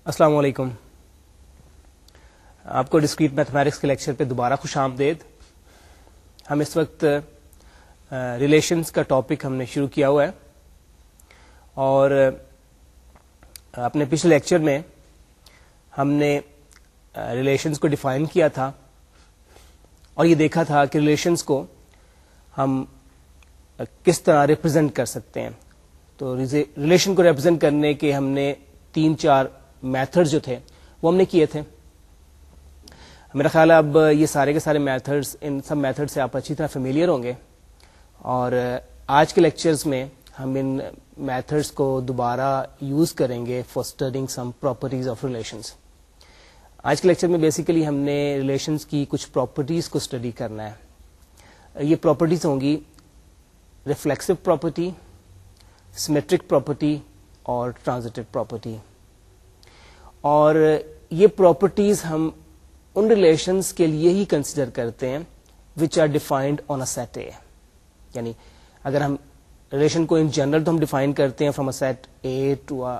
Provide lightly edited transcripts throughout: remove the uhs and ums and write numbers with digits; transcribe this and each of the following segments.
السلام علیکم. آپ کو ڈسکریٹ میتھمیٹکس کے لیکچر پہ دوبارہ خوش آمدید. ہم اس وقت ریلیشنز کا ٹاپک ہم نے شروع کیا ہوا ہے اور اپنے پچھلے لیکچر میں ہم نے ریلیشنز کو ڈیفائن کیا تھا اور یہ دیکھا تھا کہ ریلیشنز کو ہم کس طرح ریپرزینٹ کر سکتے ہیں. تو ریلیشن کو ریپرزینٹ کرنے کے ہم نے 3-4 میتھڈ جو تھے وہ ہم نے کیے تھے. میرا خیال ہے اب یہ سارے کے سارے میتھڈز، ان سب میتھڈ سے آپ اچھی طرح فیملیئر ہوں گے اور آج کے لیکچرز میں ہم ان میتھڈز کو دوبارہ یوز کریں گے for studying some properties of relations. آج کے لیکچر میں بیسیکلی ہم نے ریلیشنز کی کچھ پراپرٹیز کو اسٹڈی کرنا ہے. یہ پراپرٹیز ہوں گی ریفلیکسو پراپرٹی، سیمیٹرک پراپرٹی اور ٹرانزٹیو پراپرٹی. اور یہ پراپرٹیز ہم ان ریلیشنز کے لیے ہی کنسیڈر کرتے ہیں which are defined on a set A. یعنی اگر ہم ریلیشن کو ان جنرل تو ہم ڈیفائن کرتے ہیں from a set A to a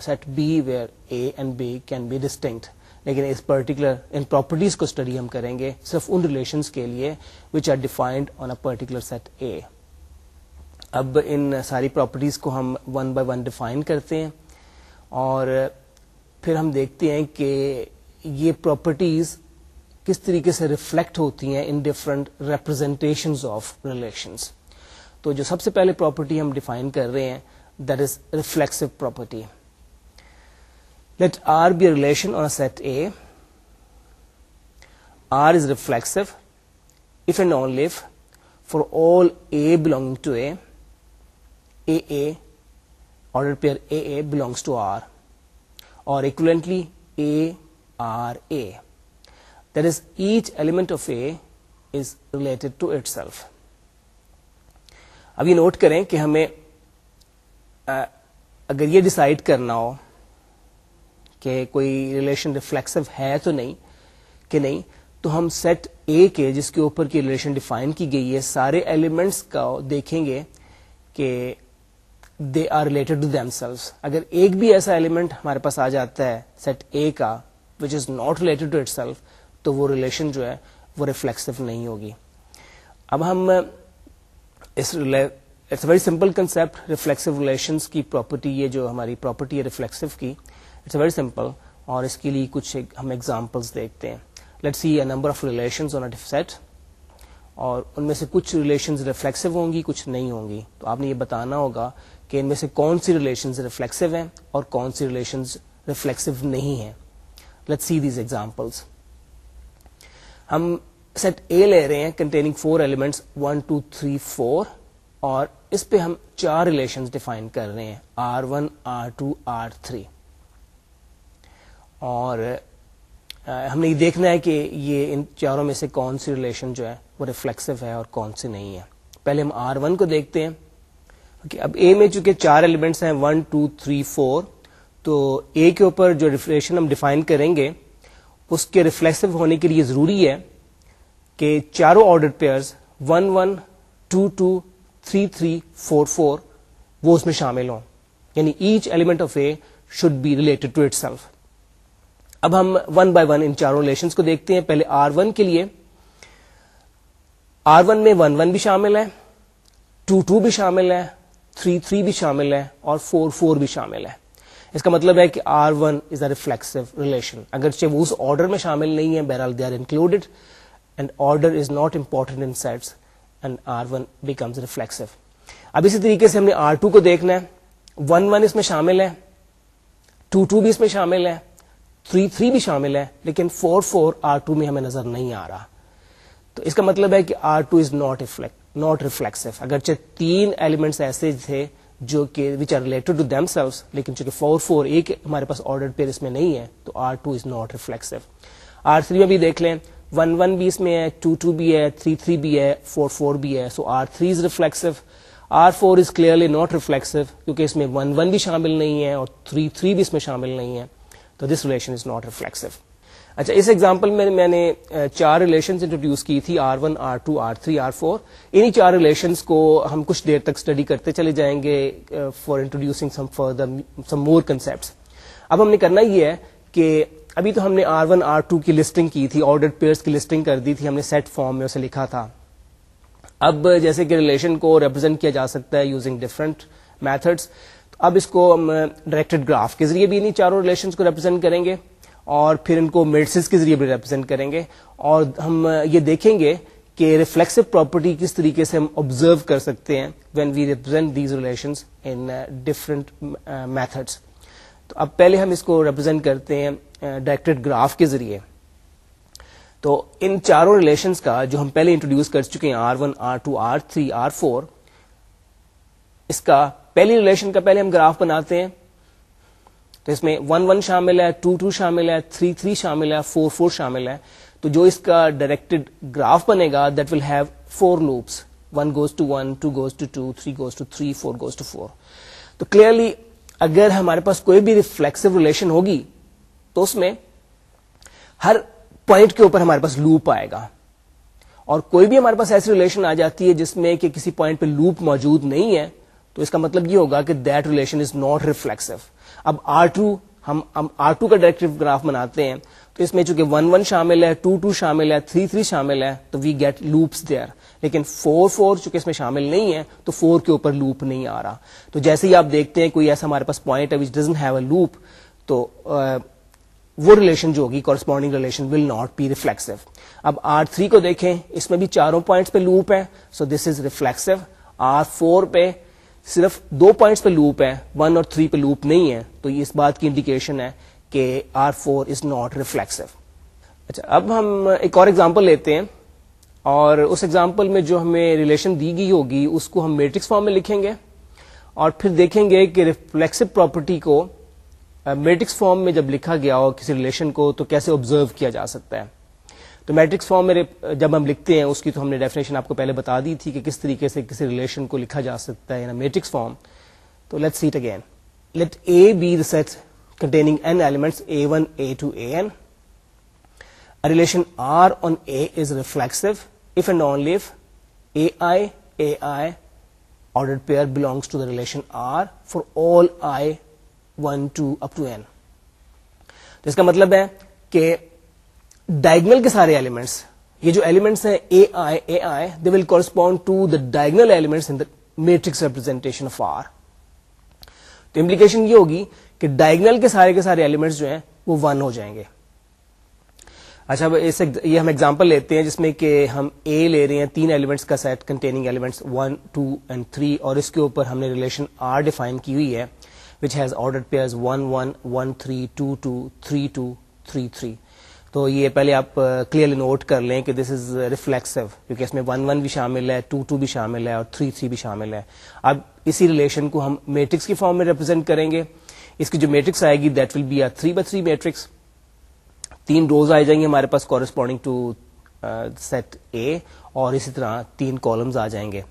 set B where A and B can be distinct, لیکن اس پرٹیکولر ان پراپرٹیز کو اسٹڈی ہم کریں گے صرف ان ریلیشنز کے لیے which are defined on a particular set A. اب ان ساری پراپرٹیز کو ہم 1 by 1 ڈیفائن کرتے ہیں اور پھر ہم دیکھتے ہیں کہ یہ پراپرٹیز کس طریقے سے ریفلیکٹ ہوتی ہیں in different representations of relations. تو جو سب سے پہلے پراپرٹی ہم ڈیفائن کر رہے ہیں that is reflexive property. Let R be a relation on a set A. R is reflexive if and only if for all A belonging to A, AA ordered pair AA belongs to R, or equivalently A R A. That is, each element of A is related to itself. اب یہ note کریں کہ ہمیں اگر یہ decide کرنا ہو کہ کوئی ریلیشن ریفلیکسو ہے تو نہیں کہ نہیں، تو ہم سیٹ اے کے جس کے اوپر کی ریلیشن ڈیفائن کی گئی ہے سارے ایلیمنٹس کا دیکھیں گے کہ they are related to themselves. اگر ایک بھی ایسا ایلیمنٹ ہمارے پاس آ جاتا ہے سیٹ اے کا which is not related to itself, تو وہ ریلیشن جو ہے وہ ریفلیکسو نہیں ہوگی. اب ہم it's a very simple concept reflexive relations کی پراپرٹی، یہ جو ہماری پراپرٹی ہے ریفلیکسو کی، اٹس اے ویری سمپل، اور اس کے لیے کچھ ہم ایگزامپلس دیکھتے ہیں. Let's see a number of relations on a set, اور ان میں سے کچھ ریلیشنز ریفلیکسو ہوں گی، کچھ نہیں ہوں گی. تو آپ نے یہ بتانا ہوگا کہ ان میں سے کون سی ریلیشنز ریفلیکسو ہیں اور کون سی ریلیشنز ریفلیکسو نہیں ہیں. Let's see these examples. ہم سیٹ اے لے رہے ہیں containing 4 elements 1 2 3 4، اور اس پہ ہم 4 ریلیشنز ڈیفائن کر رہے ہیں R1 R2 R3. اور ہم نے یہ دیکھنا ہے کہ یہ ان چاروں میں سے کون سی ریلیشن جو ہے وہ ریفلیکسو ہے اور کون سی نہیں ہے. پہلے ہم R1 کو دیکھتے ہیں. اب اے میں چونکہ 4 ایلیمنٹس ہیں 1 2 3 4، تو اے کے اوپر جو ریلیشن ہم ڈیفائن کریں گے اس کے ریفلیکسو ہونے کے لیے ضروری ہے کہ چاروں آرڈر پیئرز 1 1 2 2 3 3 4 4 وہ اس میں شامل ہوں. یعنی each element of A should be related to itself. اب ہم 1 by 1 ان چاروں ریلیشنز کو دیکھتے ہیں. پہلے R1 کے لیے R1 میں 1 1 بھی شامل ہے، 2 2 بھی شامل ہے، 3 3 بھی شامل ہے اور 4 4 بھی شامل ہے. اس کا مطلب ہے کہ R1 از اے ریفلیکسو ریلیشن، اگرچہ وہ اس آرڈر میں شامل نہیں ہے، بہرحال they are included and order is not important in sets and R1 becomes reflexive. اب اسی طریقے سے ہم نے R2 کو دیکھنا ہے. 1 1 اس میں شامل ہے، 2 2 بھی اس میں شامل ہے، 3 3 بھی شامل ہے، لیکن 4 4 R2 میں ہمیں نظر نہیں آ رہا. تو اس کا مطلب ہے کہ R2 از ناٹ ریفلیکسو. اگرچہ 3 ایلیمنٹس ایسے تھے جو کہ which are related to themselves, لیکن چونکہ 4 4 ایک ہمارے پاس آرڈر پیر اس میں نہیں ہے تو R2 is not reflexive. R3 میں بھی دیکھ لیں 1 1 بھی اس میں ہے، 2 2 بھی ہے، 3 3 بھی ہے، 4 4 بھی ہے. سو R3 is reflexive. R4 is clearly not reflexive کیونکہ اس میں 1 1 بھی شامل نہیں ہے اور 3 3 بھی اس میں شامل نہیں ہے. تو دس ریلیشن از ناٹ ریفلیکسو. اچھا، اس ایگزامپل میں نے 4 ریلیشنز انٹروڈیوس کی تھی R1 R2 R3 R4. انہی 4 ریلیشنز کو ہم کچھ دیر تک اسٹڈی کرتے چلے جائیں گے for introducing some more concepts. اب ہم نے کرنا یہ ہے کہ ابھی تو ہم نے R1 R2 کی لسٹنگ کی تھی, آرڈرڈ پیئرس کی لسٹنگ کر دی تھی, ہم نے سیٹ فارم میں اسے لکھا تھا. اب جیسے کہ ریلیشن کو ریپرزینٹ کیا جا سکتا ہے یوزنگ ڈفرنٹ میتھڈس, اب اس کو ہم ڈائریکٹڈ گراف کے ذریعے بھی انہیں چاروں ریلیشنز کو ریپرزینٹ کریں گے, اور پھر ان کو میٹرسز کے ذریعے بھی ریپرزینٹ کریں گے, اور ہم یہ دیکھیں گے کہ ریفلیکسو پراپرٹی کس طریقے سے ہم آبزرو کر سکتے ہیں when we represent these relations in different methods. تو اب پہلے ہم اس کو ریپرزینٹ کرتے ہیں ڈائریکٹڈ گراف کے ذریعے. تو ان چاروں ریلیشنز کا جو ہم پہلے انٹروڈیوس کر چکے ہیں R1 R2 R3 R4, اس کا پہلی ریلیشن کا پہلے ہم گراف بناتے ہیں. تو اس میں 1 1 شامل ہے, 2 2 شامل ہے, 3 3 شامل ہے, 4 4 شامل ہے. تو جو اس کا ڈائریکٹڈ گراف بنے گا that will have 4 loops, 1 goes to 1, 2 goes to 2, 3 goes to 3, 4 goes to 4. تو کلیئرلی اگر ہمارے پاس کوئی بھی ریفلیکسو ریلیشن ہوگی تو اس میں ہر پوائنٹ کے اوپر ہمارے پاس لوپ آئے گا, اور کوئی بھی ہمارے پاس ایسی ریلیشن آ جاتی ہے جس میں کہ کسی پوائنٹ پہ لوپ موجود نہیں ہے, تو اس کا مطلب یہ ہوگا کہ that relation is not reflexive. اب R2 ہم R2 کا ڈائریکٹڈ گراف بناتے ہیں, تو اس میں چونکہ 1 1 شامل ہے, 2 2 شامل ہے, 3 3 شامل ہے, تو وی گیٹ لوپس دیئر. لیکن 4 4 چونکہ اس میں شامل نہیں ہے تو 4 کے اوپر لوپ نہیں آ رہا. تو جیسے ہی آپ دیکھتے ہیں کوئی ایسا ہمارے پاس پوائنٹ ہے which doesn't have a loop, تو وہ ریلیشن جو ہوگی corresponding relation will not be reflexive. اب R3 کو دیکھیں, اس میں بھی چاروں پوائنٹس پہ لوپ ہے, سو دس از ریفلیکسو. R4 پہ صرف 2 پوائنٹس پہ لوپ ہے, 1 اور 3 پہ لوپ نہیں ہے, تو یہ اس بات کی انڈیکیشن ہے کہ R4 از ناٹ ریفلیکسو. اچھا, اب ہم ایک اور ایگزامپل لیتے ہیں, اور اس ایگزامپل میں جو ہمیں ریلیشن دی گئی ہوگی اس کو ہم میٹرکس فارم میں لکھیں گے, اور پھر دیکھیں گے کہ ریفلیکسو پراپرٹی کو میٹرکس فارم میں جب لکھا گیا ہو کسی ریلیشن کو تو کیسے آبزرو کیا جا سکتا ہے. تو میٹرکس فارم میں جب ہم لکھتے ہیں اس کی تو ہم نے ڈیفینیشن آپ کو پہلے بتا دی تھی کہ کس طریقے سے کسی ریلیشن کو لکھا جا سکتا ہے ان میٹرکس فارم. تو let's see it again. Let A be the set containing n elements A1 A2 AN. A relation R on A is reflexive if and only if AI ordered pair belongs to the relation R for all I 1 2 up to n. تو اس کا مطلب ہے کہ diagonal کے سارے elements, یہ جو ایلیمنٹس ہیں AI they will correspond to the diagonal elements in the matrix representation of R. تو امپلیکیشن یہ ہوگی کہ ڈائگنل کے سارے ایلیمنٹس جو ہیں وہ 1 ہو جائیں گے. اچھا, یہ ہم ایگزامپل لیتے ہیں جس میں کہ ہم A لے رہے ہیں 3 ایلیمنٹس کا سیٹ کنٹیننگ ایلیمنٹس 1 2 and 3, اور اس کے اوپر ہم نے ریلیشن R ڈیفائن کی ہوئی ہے which has ordered pairs 1 1 1 3 2 2 3 2 3 3. تو یہ پہلے آپ کلیئرلی نوٹ کر لیں کہ دس از ریفلیکسو, کیونکہ اس میں 1 1 بھی شامل ہے, 2 2 بھی شامل ہے, اور 3 3 بھی شامل ہے. اب اسی ریلیشن کو ہم میٹرکس کی فارم میں ریپرزینٹ کریں گے. اس کی جو میٹرکس آئے گی that will be a 3x3 matrix. 3 rows آ جائیں گے ہمارے پاس کورسپونڈنگ ٹو سیٹ A, اور اسی طرح 3 کالمز آ جائیں گے.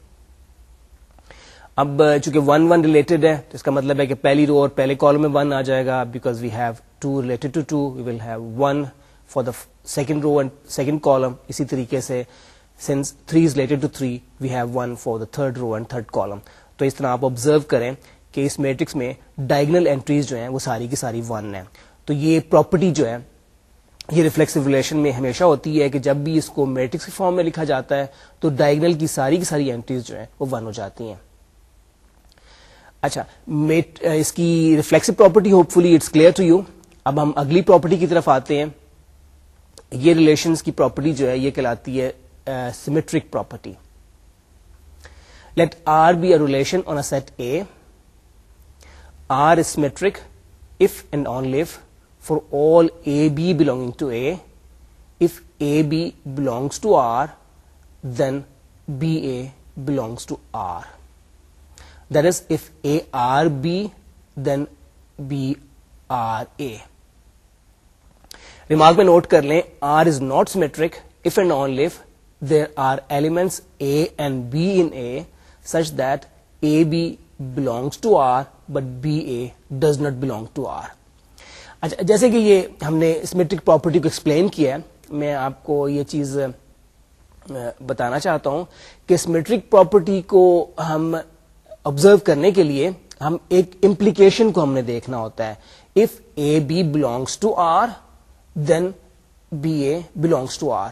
اب چونکہ 1 1 ریلیٹڈ ہے تو اس کا مطلب ہے کہ پہلی رو اور پہلے کالم میں 1 آ جائے گا, because we have 2 related to 2 we will have 1 for the second row and second column. اسی طریقے سے since 3 is related to 3 we have 1 for the third row and third column. تو اس طرح آپ آبزرو کریں کہ اس میٹرکس میں ڈائگنل انٹریز جو ہیں وہ ساری کی ساری 1 ہیں. تو یہ پراپرٹی جو ہے یہ ریفلیکسو ریلیشن میں ہمیشہ ہوتی ہے کہ جب بھی اس کو میٹرکس کی فارم میں لکھا جاتا ہے تو ڈائگنل کی ساری انٹریز جو ہیں وہ 1 ہو جاتی ہیں. اچھا, اس کی reflexive property hopefully it's clear to you. اب ہم اگلی پراپرٹی کی طرف آتے ہیں. یہ ریلیشنز کی پراپرٹی جو ہے یہ کہلاتی ہے symmetric property. Let R be a relation on a set A. R is symmetric if and only if for all AB belonging to A. If AB belongs to R, then BA belongs to R. That is, if A R B, then B R A. Remark میں note کر لیں, R is not symmetric if and only if there are elements A and B in A such that AB belongs to R but BA does not belong to R. اچھا, جیسے کہ یہ ہم نے symmetric property کو explain کیا ہے, میں آپ کو یہ چیز بتانا چاہتا ہوں کہ سیمیٹرک پراپرٹی کو ہم آبزرو کرنے کے لیے ہم ایک امپلیکیشن کو ہم نے دیکھنا ہوتا ہے. if AB belongs to R then BA belongs to R.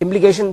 implication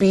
P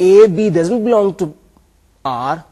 A B doesn't belong to R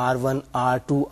R1 R2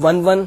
1-1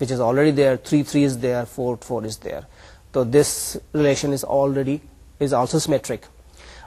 which is already there. 3-3 is there, 4-4 is there. So this relation is also symmetric.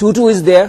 2-2 is there,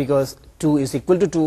because 2 is equal to 2.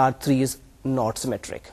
R3 is not symmetric.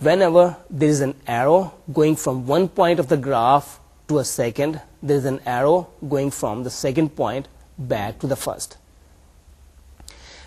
whenever there is an arrow going from one point of the graph to a second, there is an arrow going from the second point back to the first.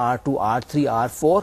R2 R3 R4,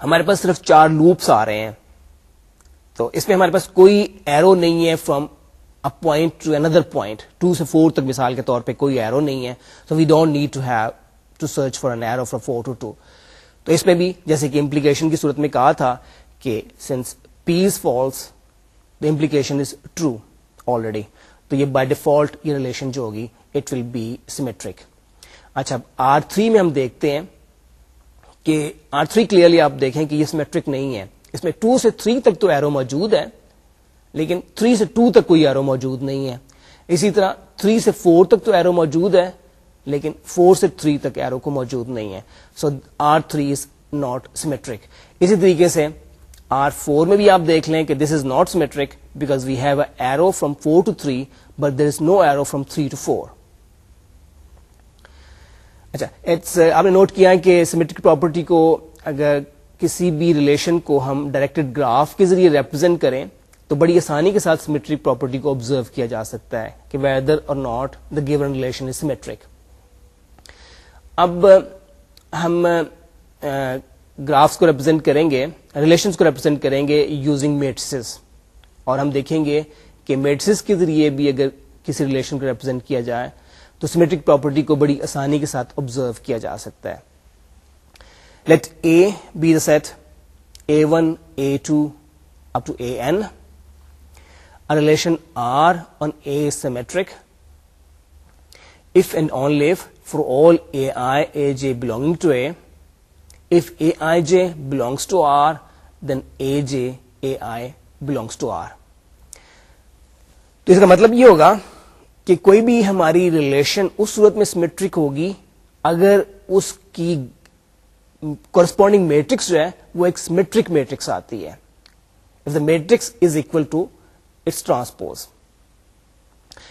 ہمارے پاس صرف 4 loops آ رہے ہیں, تو اس میں ہمارے پاس کوئی arrow نہیں ہے from a point to another point, 2 سے 4 تک مثال کے طور پہ کوئی ایرو نہیں ہے, so we don't need to search for an arrow from 4 to 2. تو اس میں بھی جیسے کہ implication کی صورت میں کہا تھا کہ since P is false, the implication is true already, تو یہ by default یہ ریلیشن جو ہوگی it will be symmetric. اچھا R3 میں ہم دیکھتے ہیں کہ R3 کلیئرلی آپ دیکھیں کہ یہ سیمیٹرک نہیں ہے, اس میں 2 سے 3 تک تو ایرو موجود ہے لیکن 3 سے 2 تک کوئی ایرو موجود نہیں ہے. اسی طرح 3 سے 4 تک تو ایرو موجود ہے لیکن 4 سے 3 تک ایرو کو موجود نہیں ہے. سو R3 از ناٹ سیمیٹرک. اسی طریقے سے R4 میں بھی آپ دیکھ لیں کہ this is not symmetric because we have a arrow from 4 to 3 but there is no arrow from 3 to 4. اچھا آپ نے نوٹ کیا کہ سیمیٹرک پراپرٹی کو اگر کسی بھی ریلیشن کو ہم ڈائریکٹڈ گراف کے ذریعے ریپرزینٹ کریں تو بڑی آسانی کے ساتھ سیمیٹرک پراپرٹی کو آبزرو کیا جا سکتا ہے کہ ویدر اور not the given relation is symmetric. اب ہم گرافس کو ریپرزینٹ کریں گے, ریلیشنز کو ریپرزینٹ کریں گے یوزنگ میٹریسز, اور ہم دیکھیں گے کہ میٹریسز کے ذریعے بھی اگر کسی ریلیشن کو ریپرزینٹ کیا جائے تو سیمیٹرک پراپرٹی کو بڑی آسانی کے ساتھ آبزرو کیا جا سکتا ہے. Let A be the set A1 A2 up to AN. A relation R on A is symmetric if and only if for all AI AJ belonging to A, if AIJ belongs to R, then AJ AI belongs to R. تو اس کا مطلب یہ ہوگا کہ کوئی بھی ہماری ریلیشن اس صورت میں سیمیٹرک ہوگی اگر اس کی کورسپونڈنگ میٹرکس جو ہے وہ ایک سیمیٹرک میٹرکس آتی ہے. If the matrix is equal to its transpose,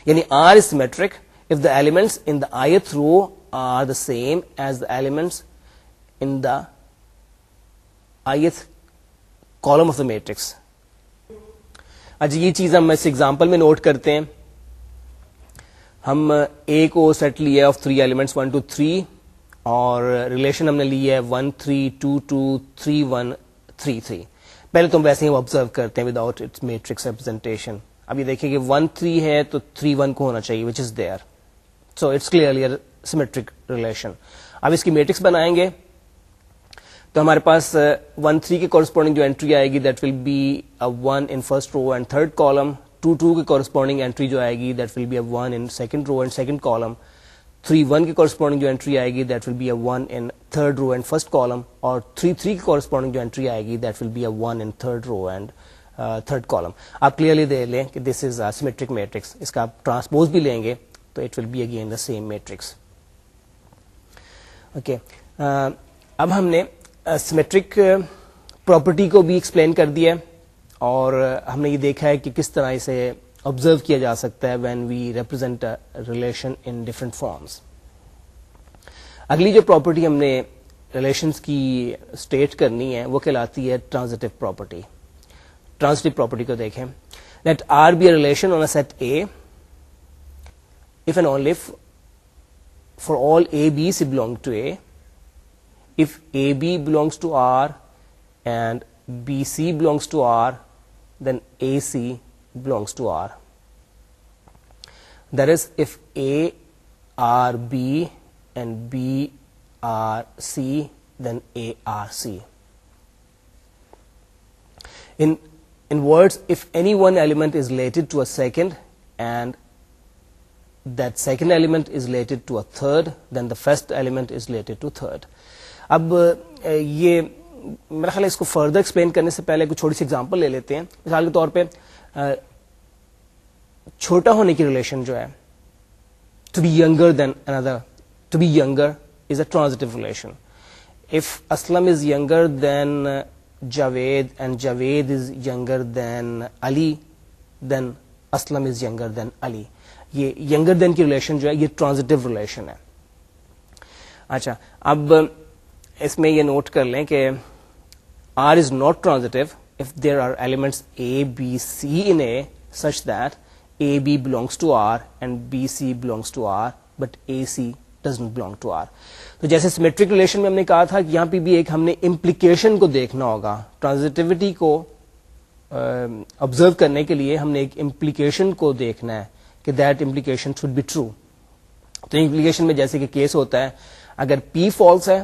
یعنی R is symmetric if the elements in the ith row are the same as the elements in the ith column of the matrix. اچھا یہ چیز ہم اس example میں note کرتے ہیں. ہم A کو سیٹ لیا آف 3 ایلیمنٹس 1 2 3 اور ریلیشن ہم نے لی ہے 1 3 2 2 3 1 3 3. پہلے تو ہم ویسے ہی آبزرو کرتے ہیں وداؤٹ اٹس میٹرکس ریپرزینٹیشن. اب یہ دیکھیں کہ 1 3 ہے تو 3 1 کو ہونا چاہیے which is there, so it's clearly symmetric relation. اب اس کی میٹرکس بنائیں گے تو ہمارے پاس 1 3 کے کورسپونڈنگ جو انٹری آئے گی that will be 1 in first row and third column. 2 2 کے کورسپونڈنگ انٹری جو آئے گی that will be 1 in second row and second column. 3 1 کے کورسپونڈنگ جو انٹری آئے گی that will be 1 in third row and first column, اور 3 3 کے کورسپونڈنگ جو انٹری آئے گی that will be 1 in third row and third column. آپ کلیئرلی دیکھ لیں کہ دس از سیمیٹرک میٹرکس. اس کا آپ ٹرانسپوز بھی لیں گے تو it will be again the same matrix. Okay, اب ہم نے سیمیٹرک پراپرٹی کو بھی ایکسپلین کر دیا اور ہم نے یہ دیکھا ہے کہ کس طرح اسے آبزرو کیا جا سکتا ہے when we represent relation in different forms. اگلی جو پراپرٹی ہم نے ریلیشنس کی اسٹیٹ کرنی ہے وہ کہلاتی ہے ٹرانزٹیو پراپرٹی. ٹرانزٹیو پراپرٹی کو دیکھیں. Let R be a relation on a set A if and only if for all A, B, C belong to A, if AB belongs to R and BC belongs to R, then AC belongs to R. That is, if A are B and B are C, then A are C. In words, if any one element is related to a second and that second element is related to a third, then the first element is related to third. اب یہ میرا خیال ہے اس کو further explain کرنے سے پہلے کچھ چھوٹی سی ایگزامپل لے لیتے ہیں. مثال کے طور پہ چھوٹا ہونے کی ریلیشن جو ہے ٹو بی ینگر دین اندر, to be younger is a transitive relation. If Aslam is younger than Javed and Javed is younger than Ali, then Aslam is younger than Ali. یہ ینگر دین کی ریلیشن جو ہے یہ ٹرانزٹیو ریلیشن ہے. اچھا, اب اس میں یہ نوٹ کر لیں کہ R is not transitive if there are elements A, B, C in A such that AB belongs to R and BC belongs to R but AC doesn't belong to R. تو جیسے symmetric relation میں ہم نے کہا تھا کہ یہاں پہ بھی ایک ہم نے امپلیکیشن کو دیکھنا ہوگا. ٹرانزٹیوٹی کو آبزرو کرنے کے لیے ہم نے ایک امپلیکیشن کو دیکھنا ہے کہ that implication should be true. تو امپلیکیشن میں جیسے کہ کیس ہوتا ہے اگر P فالس ہے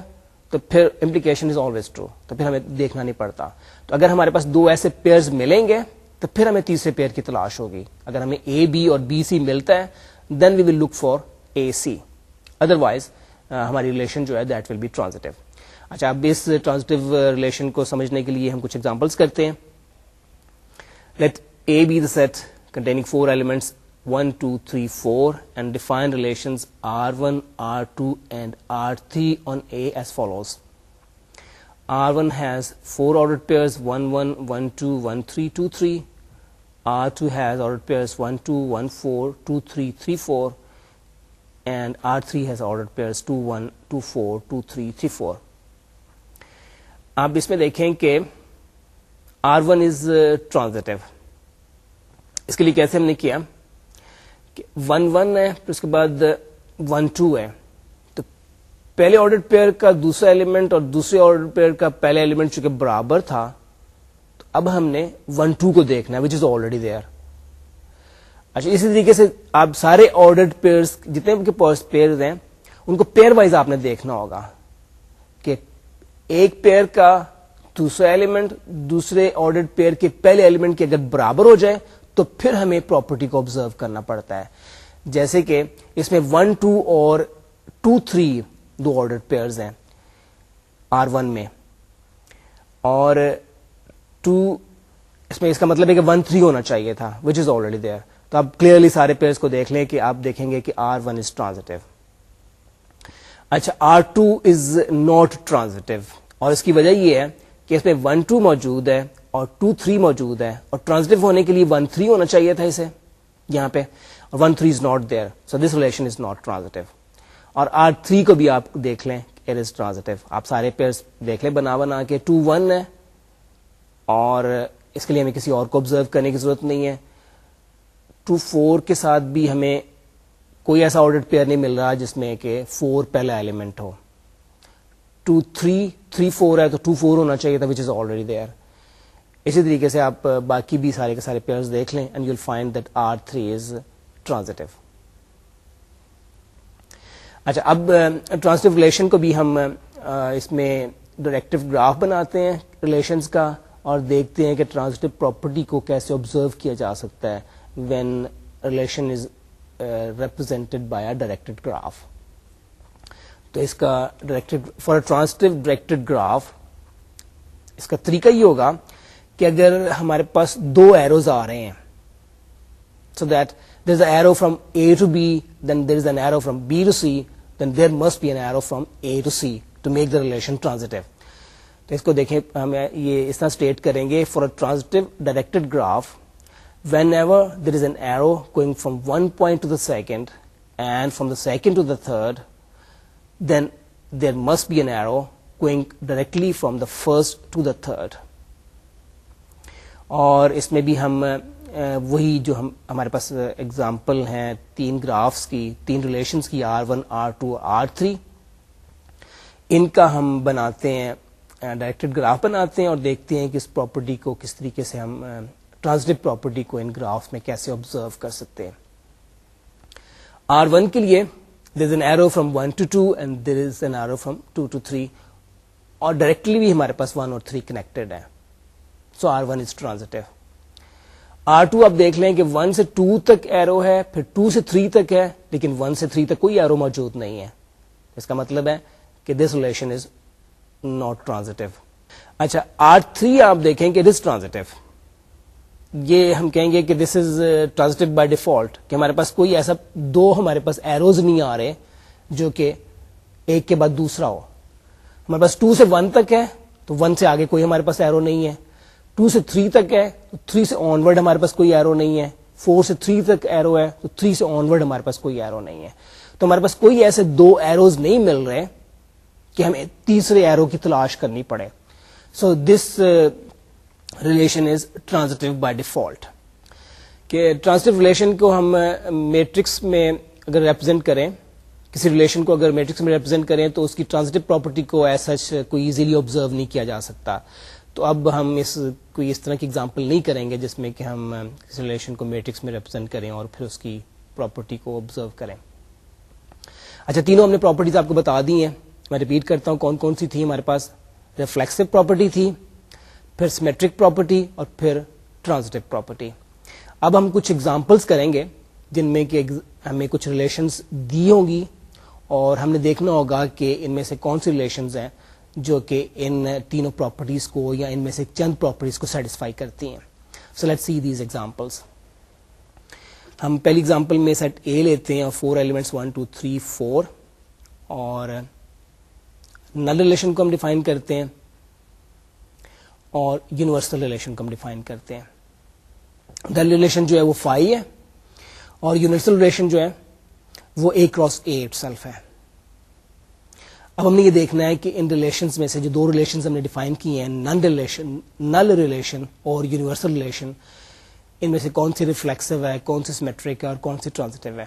تو پھر امپلیکیشن از آلویز ٹرو, تو پھر ہمیں دیکھنا نہیں پڑتا. تو اگر ہمارے پاس دو ایسے پیئرز ملیں گے تو پھر ہمیں تیسرے پیئر کی تلاش ہوگی. اگر ہمیں اے بی اور بی سی ملتا ہے then we will look for A C, otherwise ہماری ریلیشن جو ہے دیٹ ول بی ٹرانزٹیو. اچھا, اب اس ٹرانزٹیو ریلیشن کو سمجھنے کے لیے ہم کچھ ایگزامپلس کرتے ہیں. Let A be the set containing 4 elements 1, 2, 3, 4 and define relations R1, R2 and R3 on A as follows. R1 has 4 ordered pairs 1, 1, 1, 2, 1, 3, 2, 3. R2 has ordered pairs 1, 2, 1, 4, 2, 3, 3, 4 and R3 has ordered pairs 2, 1, 2, 4, 2, 3, 3, 4. آپ اس میں دیکھیں کہ R1 is transitive. اس کے لیے کیسے ہم نے کیا, 1 1 ہے پھر اس کے بعد 1 2 ہے, تو پہلے آرڈر پیئر کا دوسرا ایلیمنٹ اور دوسرے آرڈر پیئر کا پہلا ایلیمنٹ چونکہ برابر تھا تو اب ہم نے 1 2 کو دیکھنا ہے وچ از آلریڈی دیئر. اچھا, اسی طریقے سے آپ سارے آرڈرڈ پیئرز جتنے بھی پیئرز ہیں ان کو پیئر وائز آپ نے دیکھنا ہوگا کہ ایک پیئر کا دوسرا ایلیمنٹ دوسرے آرڈرڈ پیئر کے پہلے ایلیمنٹ کے اگر برابر ہو جائے تو پھر ہمیں پراپرٹی کو آبزرو کرنا پڑتا ہے. جیسے کہ اس میں 1 2 اور 2 3 دو آرڈرڈ پیئرز ہیں R1 میں, اور 2 اس میں اس کا مطلب ہے کہ 1 3 ہونا چاہیے تھا which is already there. تو آپ کلیئرلی سارے پیئرز کو دیکھ لیں کہ آپ دیکھیں گے کہ R1 از ٹرانزٹیو. اچھا, R2 از ناٹ ٹرانزٹیو, اور اس کی وجہ یہ ہے کہ اس میں 1 2 موجود ہے اور 2 3 موجود ہے, اور ٹرانزٹیو ہونے کے لیے 1 3 ہونا چاہیے تھا اسے یہاں پہ, اور 1 3 is not there, so this relation is not transitive. اور R3 کو بھی آپ دیکھ لیں اٹ از ٹرانزٹیو. آپ سارے پیئرز دیکھ لیں بنا کے 2 1 ہے, اور اس کے لیے ہمیں کسی اور کو آبزرو کرنے کی ضرورت نہیں ہے. 2 4 کے ساتھ بھی ہمیں کوئی ایسا آرڈرڈ پیئر نہیں مل رہا جس میں کہ 4 پہلا ایلیمنٹ ہو. 2 3 3 4 ہے تو 2 4 ہونا چاہیے تھا which is already there. اسی طریقے سے آپ باقی بھی سارے کے سارے پیئرز دیکھ لیں and you'll find that R3 is transitive. اچھا, اب ٹرانزٹیو ریلیشن کو بھی ہم اس میں ڈائریکٹو گراف بناتے ہیں ریلیشنز کا, اور دیکھتے ہیں کہ ٹرانزٹیو پراپرٹی کو کیسے آبزرو کیا جا سکتا ہے when relation is represented by a directed graph. تو اس کا for a transitive directed graph اس کا طریقہ یہ ہوگا کہ اگر ہمارے پاس دو ایروز آ رہے ہیں, so that there is an arrow from A to B, then there is an arrow from B to C, then there must be an arrow from A to C to make the relation transitive. تو اس کو دیکھیں, ہم یہ اس طرح state کریں گے, for a transitive directed graph whenever there is an arrow going from one point to the second and from the second to the third, then there must be an arrow going directly from the first to the third. اور اس میں بھی ہم وہی جو ہمارے پاس example ہیں 3 graphs کی, 3 relations کی, R1 R2 R3, ان کا ہم بناتے ہیں ڈائریکٹڈ گراف بناتے ہیں اور دیکھتے ہیں کہ اس پراپرٹی کو کس طریقے سے ہم ٹرانزٹیو پراپرٹی کو ان گراف میں کیسے آبزرو کر سکتے ہیں. R1 کے لیے there is an arrow from 1 to 2 and there is an arrow from 2 to 3, اور ڈائریکٹلی بھی ہمارے پاس 1 اور 3 کنیکٹڈ ہے, سو R1 از ٹرانزٹیو. R2 آپ دیکھ لیں کہ 1 سے 2 تک ایرو ہے, پھر 2 سے 3 تک ہے, لیکن 1 سے 3 تک کوئی ایرو موجود نہیں ہے. اس کا مطلب ہے کہ this relation is not transitive. اچھا, R3 آپ دیکھیں کہ اٹ از ٹرانزٹیو. یہ ہم کہیں گے کہ this is transitive by default, کہ ہمارے پاس کوئی ایسا دو ہمارے پاس ایروز نہیں آ رہے جو کہ ایک کے بعد دوسرا ہو. ہمارے پاس 2 سے 1 تک ہے تو 1 سے آگے کوئی ہمارے پاس ایرو نہیں ہے, 2 سے 3 تک ہے تو 3 سے آن ورڈ ہمارے پاس کوئی ایرو نہیں ہے, 4 سے 3 تک ایرو ہے تو 3 سے آن ورڈ ہمارے پاس کوئی ایرو نہیں ہے. تو ہمارے پاس کوئی ایسے 2 ایروز نہیں مل رہے کہ ہمیں تیسرے ایرو کی تلاش کرنی پڑے. So this relation is transitive by default. کہ ٹرانزٹیو ریلیشن کو ہم میٹرکس میں اگر ریپرزینٹ کریں کسی ریلیشن کو اگر میٹرکس میں ریپرزینٹ کریں تو اس کی ٹرانزٹیو پراپرٹی کو ایز سچ کوئی ایزیلی آبزرو نہیں کیا جا سکتا. تو اب ہم کوئی اس طرح کی ایگزامپل نہیں کریں گے جس میں کہ ہم کسی ریلیشن کو میٹرکس میں ریپرزینٹ کریں اور پھر اس کی پراپرٹی کو آبزرو کریں. اچھا, تینوں ہم نے پراپرٹیز آپ کو بتا دی ہیں. میں ریپیٹ کرتا ہوں کون کون سی تھی ہمارے پاس. ریفلیکسو پراپرٹی تھی, پھر سیمیٹرک پراپرٹی, اور پھر ٹرانزٹیو پراپرٹی. اب ہم کچھ ایگزامپلس کریں گے جن میں کہ ہمیں کچھ ریلیشنز دی ہوں گی اور ہم نے دیکھنا ہوگا کہ ان میں سے کون سی ریلیشنز ہیں جو کہ ان تینوں پراپرٹیز کو یا ان میں سے چند پراپرٹیز کو سیٹسفائی کرتی ہیں. So let's see these examples. ہم پہلی ایگزامپل میں سیٹ اے لیتے ہیں اور 4 ایلیمنٹس 1 2 3 4 اور نل ریلیشن کو ہم ڈیفائن کرتے ہیں اور یونیورسل ریلیشن کو ہم ڈیفائن کرتے ہیں. نل ریلیشن جو ہے وہ فائی ہے اور یونیورسل ریلیشن جو ہے وہ A cross A اٹسیلف ہے. اب ہم نے یہ دیکھنا ہے کہ ان ریلیشنز میں سے جو دو ریلیشنز ہم نے ڈیفائن کی ہیں, نل ریلیشن اور یونیورسل ریلیشن, ان میں سے کون سی ریفلیکسو ہے, کون سی سیمیٹرک ہے اور کون سی ٹرانزٹیو ہے.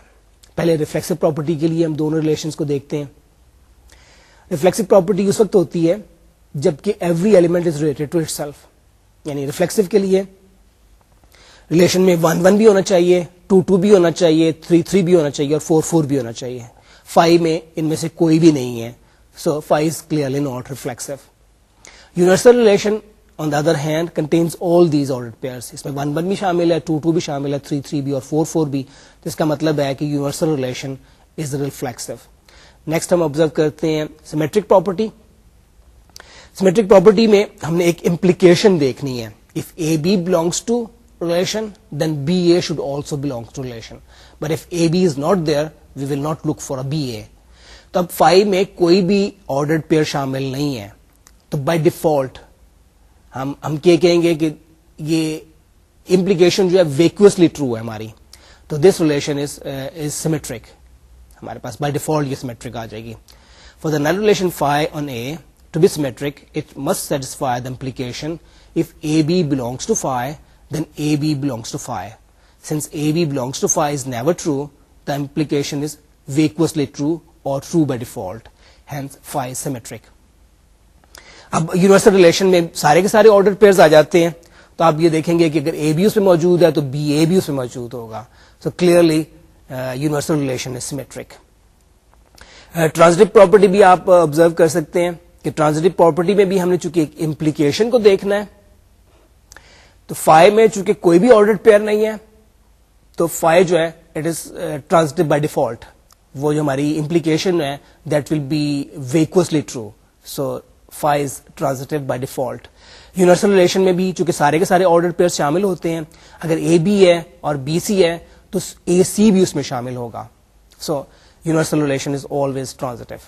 پہلے ریفلیکسو پراپرٹی کے لیے ہم دونوں ریلیشنز کو دیکھتے ہیں. ریفلیکسو پراپرٹی اس وقت ہوتی ہے جبکہ every element is related to itself. یعنی ریفلیکسو کے لیے ریلیشن میں 1 1 بھی ہونا چاہیے, 2 2 بھی ہونا چاہیے, 3 3 بھی ہونا چاہیے اور 4 4 بھی ہونا چاہیے. 5 میں ان میں سے کوئی بھی نہیں ہے, so 5 is clearly not reflexive. Universal relation on the other hand contains all these ordered pairs. اس میں 1 1 بھی شامل ہے, 2 2 بھی شامل ہے, 3 3 بھی اور 4 4 بھی. تو اس کا مطلب ہے کہ universal relation is reflexive. Next ہم آبزرو کرتے ہیں سیمیٹرک پراپرٹی. سیمیٹرک پراپرٹی میں ہم نے ایک امپلیکیشن دیکھنی ہے. If A B belongs to relation, then BA should also belong to relation. But if AB is not there, we will not look for a BA. تو اب 5 میں کوئی بھی ordered pair شامل نہیں ہے تو by default ہم کیا کہیں گے کہ یہ implication جو ہے vacuously true ہے ہماری. تو this relation is symmetric. ہمارے پاس by default یہ symmetric آ جائے گی. For the null relation phi on A to be symmetric, it must satisfy the implication if AB belongs to phi, then AB belongs to phi. Since AB belongs to phi is never true, the implication is vacuously true or true by default. Hence, phi is symmetric. اب universal relation میں سارے کے سارے order pairs آ جاتے ہیں تو آپ یہ دیکھیں گے کہ اگر اے بی اس میں موجود ہے تو بی اے بھی اس میں موجود ہوگا. So clearly universal relation is symmetric. Transitive property بھی آپ آبزرو کر سکتے ہیں کہ ٹرانزٹیو پراپرٹی میں بھی ہم نے چونکہ ایک امپلیکیشن کو دیکھنا ہے. تو 5 میں چونکہ کوئی بھی آرڈرڈ پیئر نہیں ہے تو 5 جو ہے it is transitive by default. وہ جو ہماری امپلیکیشن ہے that will be vacuously true. So 5 is transitive by default. Universal relation میں بھی چونکہ سارے کے سارے آرڈرڈ پیئر شامل ہوتے ہیں, اگر اے بی ہے اور بی سی ہے تو اے سی بھی اس میں شامل ہوگا. So universal relation is always transitive.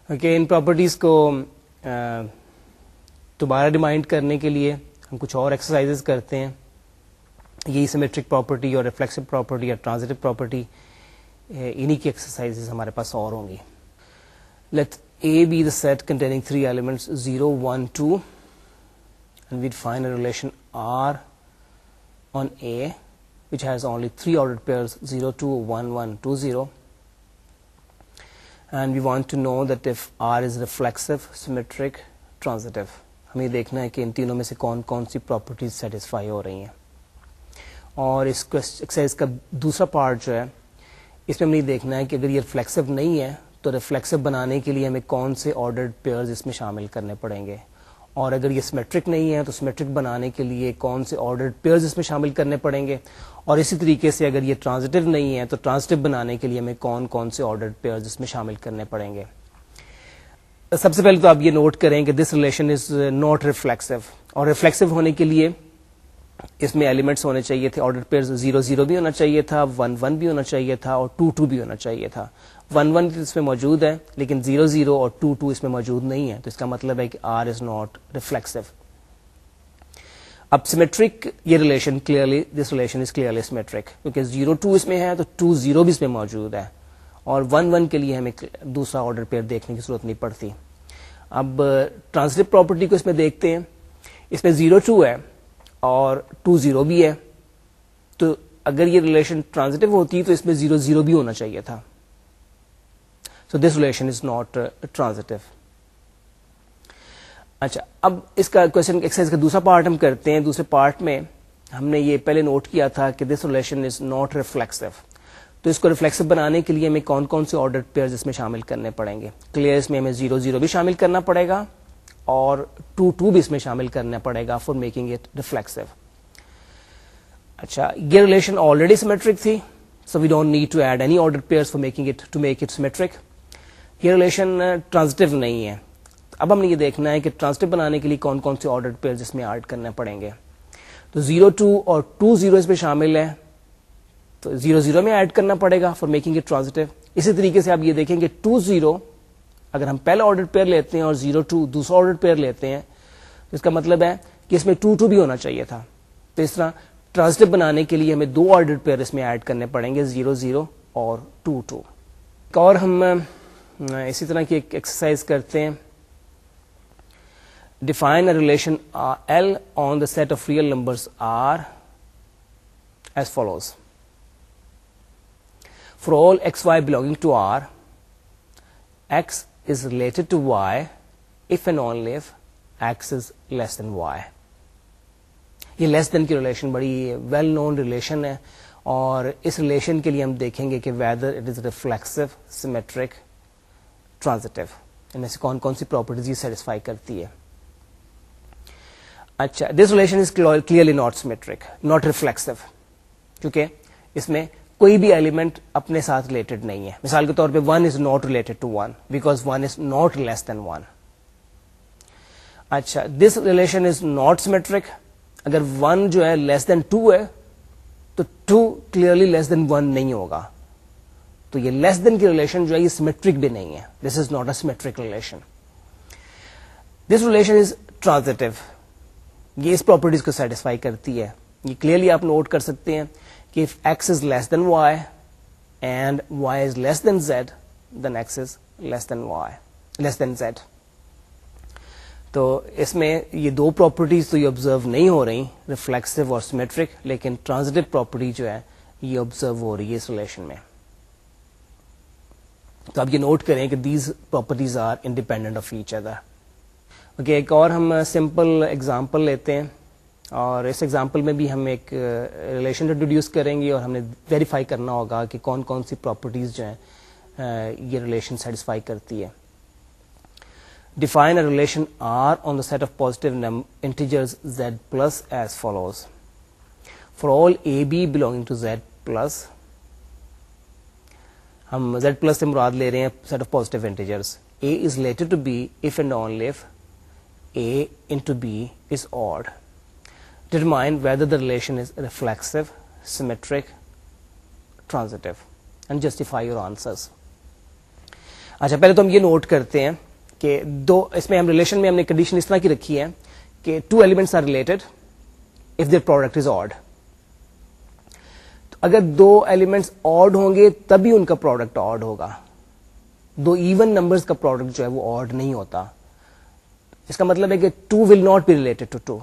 Okay, in properties کو دوبارہ ریمائنڈ کرنے کے لیے ہم کچھ اور ایکسرسائز کرتے ہیں. یہی سیمیٹرک پراپرٹی اور ریفلیکسو پراپرٹی اور ٹرانزٹیو پراپرٹی, انہی کی ایکسرسائز ہمارے پاس اور ہوں گی. Let A be the set containing 3 elements 0 1 2 and we define a relation R on A which has only 3 ordered pairs 0 2 1 1 2 0, and we want to know that if R is reflexive, symmetric, transitive. ہمیں دیکھنا ہے کہ ان تینوں میں سے کون کون سی properties satisfy ہو رہی ہیں. اور اس ایکسرسائز کا دوسرا پارٹ جو ہے اس میں ہم یہ دیکھنا ہے کہ اگر یہ ریفلیکسو نہیں ہے تو ریفلیکسو بنانے کے لیے ہمیں کون سے آرڈرڈ پیئرز اس میں شامل کرنے پڑیں گے, اور اگر یہ سیمیٹرک نہیں ہے تو سیمیٹرک بنانے کے لیے کون سے آرڈرڈ پیئرز اس میں شامل کرنے پڑیں گے, اور اسی طریقے سے اگر یہ ٹرانزٹیو نہیں ہے تو ٹرانزٹیو بنانے کے لیے ہمیں کون کون سے آرڈرڈ پیئرز اس میں شامل کرنے پڑیں گے. سب سے پہلے تو آپ یہ نوٹ کریں کہ this relation is not reflexive, اور ریفلیکسو ہونے کے لیے اس میں ایلیمنٹس ہونے چاہیے تھے, آرڈر پیئر 0 0 بھی ہونا چاہیے تھا, 1 1 بھی ہونا چاہیے تھا اور 2 2 بھی ہونا چاہیے تھا. 1 1 اس میں موجود ہے لیکن 0 0 اور 2 2 اس میں موجود نہیں ہے, تو اس کا مطلب ہے کہ R is not reflexive. اب سیمیٹرک یہ relation clearly this relation is clearly symmetric, کیونکہ 0 2 اس میں ہے تو 2 0 بھی اس میں موجود ہے, اور 1 1 کے لیے ہمیں دوسرا آرڈر پیئر دیکھنے کی ضرورت نہیں پڑتی. اب ٹرانزٹیو پراپرٹی کو اس میں دیکھتے ہیں. اس میں 0 2 ہے اور 2 0 بھی ہے, تو اگر یہ ریلیشن ٹرانزٹیو ہوتی تو اس میں 0 0 بھی ہونا چاہیے تھا. So this relation is not transitive. اچھا, اب اس کا کوشچن ایکسرسائز کا دوسرا پارٹ ہم کرتے ہیں. دوسرے پارٹ میں ہم نے یہ پہلے نوٹ کیا تھا کہ this relation is not reflexive. تو اس کو ریفلیکسو بنانے کے لیے ہمیں کون کون سے آرڈر پیئرز اس میں شامل کرنے پڑیں گے. کلیئر اس میں ہمیں 0 0 بھی شامل کرنا پڑے گا اور 2 2 بھی اس میں شامل کرنا پڑے گا فار میکنگ اٹ ریفلیکسو. اچھا, یہ ریلیشن آلریڈی سیمیٹرک تھی, so we don't need to add any order pairs for making it to make it symmetric. یہ ریلیشن ٹرانزٹیو نہیں ہے. اب ہم نے یہ دیکھنا ہے کہ ٹرانزٹیو بنانے کے لیے کون کون سے آرڈر پیئرز اس میں ایڈ کرنے پڑیں گے. تو 0 2 اور 2 0 اس میں شامل ہے, تو 0 0 میں ایڈ کرنا پڑے گا فار میکنگ اٹ ٹرانزٹیو. اسی طریقے سے آپ یہ دیکھیں کہ 2 0 اگر ہم پہلا آرڈر پیئر لیتے ہیں اور 0 2 دوسرا آرڈر پیئر لیتے ہیں, تو اس کا مطلب ہے کہ اس میں 2 2 بھی ہونا چاہیے تھا. تو اس طرح ٹرانزٹیو بنانے کے لیے ہمیں 2 آرڈر پیئر اس میں ایڈ کرنے پڑیں گے, 0 0 اور 2 2. اور ہم اسی طرح کی ایک ایکسرسائز کرتے ہیں. Define a relation L on the set of real numbers R as follows. For all xy belonging to R, x is related to y if and only if x is less than y. یہ لیس دین کی relation بڑی well known relation ہے, اور اس relation کے لیے ہم دیکھیں گے کہ whether it is reflexive, symmetric, transitive, ان میں سے کون کون سی پراپرٹیز یہ سیٹسفائی کرتی ہے. اچھا, this relation is clearly not symmetric, not reflexive, کیونکہ اس میں کوئی بھی ایلیمنٹ اپنے ساتھ ریلیٹڈ نہیں ہے. مثال کے طور پہ 1 is not related to 1 because 1 is not less than 1. اچھا, this relation is not symmetric. اگر 1 جو ہے لیس دین 2 ہے تو 2 کلیئرلی لیس دین 1 نہیں ہوگا. تو یہ لیس دین کی ریلیشن جو ہے یہ سیمیٹرک بھی نہیں ہے. This is not a symmetric relation. This relation is transitive. یہ اس پراپرٹیز کو سیٹسفائی کرتی ہے. یہ کلیئرلی آپ نوٹ کر سکتے ہیں کہ if x is less than y and y is less than z, then x is less than z. تو اس میں یہ دو پراپرٹیز تو یہ آبزرو نہیں ہو رہی, ریفلیکسو اور سیمیٹرک, لیکن ٹرانزٹیو پراپرٹی جو ہے یہ آبزرو ہو رہی ہے اس ریلیشن میں. تو آپ یہ نوٹ کریں کہ these properties are independent of each other. Okay, ایک اور ہم سمپل ایگزامپل لیتے ہیں, اور اس ایگزامپل میں بھی ہم ایک ریلیشن انٹروڈیوس کریں گے اور ہم نے ویریفائی کرنا ہوگا کہ کون کون سی پراپرٹیز جو ہیں یہ ریلیشن سیٹسفائی کرتی ہے. Define a relation R on the set of positive integers z plus as follows. For all AB belonging to z plus, ہم z plus سے مراد لے رہے ہیں set of positive integers. A is related to B if and only if A into B is odd. Determine whether the relation is reflexive, symmetric, transitive, and justify your answers. اچھا, پہلے تو ہم یہ note کرتے ہیں کہ دو, اس میں ہم ریلیشن میں ہم نے کنڈیشن اس طرح کی رکھی ہے کہ 2 elements are related if their product is odd. تو اگر 2 ایلیمنٹس آڈ ہوں گے تبھی ان کا پروڈکٹ آڈ ہوگا. 2 ایون نمبرز کا پروڈکٹ جو ہے وہ آڈ نہیں ہوتا. اس کا مطلب ہے کہ 2 will not be related to 2,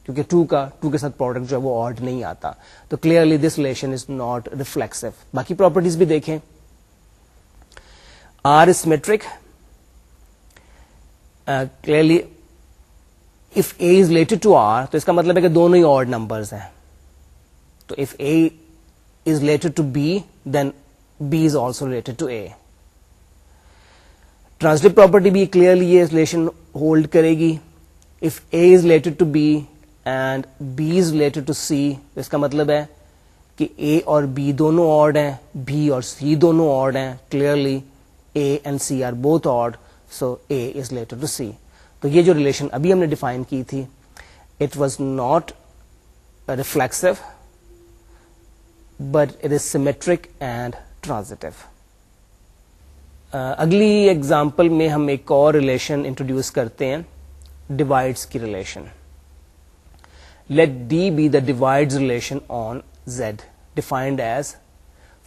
کیونکہ 2 کے ساتھ پروڈکٹ جو ہے وہ آڈ نہیں آتا. تو clearly this relation is not reflexive. باقی پراپرٹیز بھی دیکھیں. R is symmetric. Clearly if A is related to R, تو اس کا مطلب ہے کہ دونوں ہی odd numbers ہیں. تو if A is related to B, then B is also related to A. Transitive property بھی clearly یہ relation hold کرے گی. If A is related to B and B is related to C, تو اس کا مطلب ہے کہ A اور B دونوں odd ہیں, B اور C دونوں odd ہیں. Clearly A and C are both odd, so A is related to C. تو یہ جو ریلیشن ابھی ہم نے ڈیفائن کی تھی, it was not reflexive but it is symmetric and transitive. اگلی ایگزامپل میں ہم ایک اور ریلیشن انٹروڈیوس کرتے ہیں, ڈیوائڈس کی relation. Let D be the divides relation on Z, defined as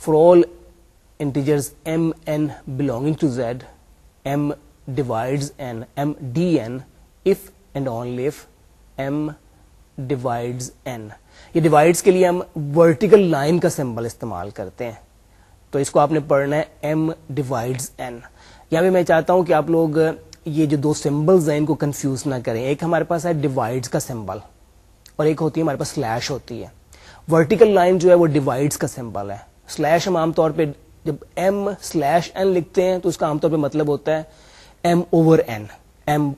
for all integers mn belonging to Z, m divides n, m dn if and only if m divides n. یہ divides کے لیے ہم vertical line کا symbol استعمال کرتے ہیں. تو اس کو آپ نے پڑھنا ہے m ڈیوائڈز n. یہاں پہ میں چاہتا ہوں کہ آپ لوگ یہ جو دو سمبلز ہیں ان کو کنفیوز نہ کریں. ایک ہمارے پاس ہے ڈیوائڈز کا سمبل اور ایک ہوتی ہے ہمارے پاس سلیش ہوتی ہے. ورٹیکل لائن جو ہے وہ ڈیوائڈز کا سمبل ہے. سلیش ہم عام طور پہ جب m/n لکھتے ہیں تو اس کا عام طور پہ مطلب ہوتا ہے m/n, m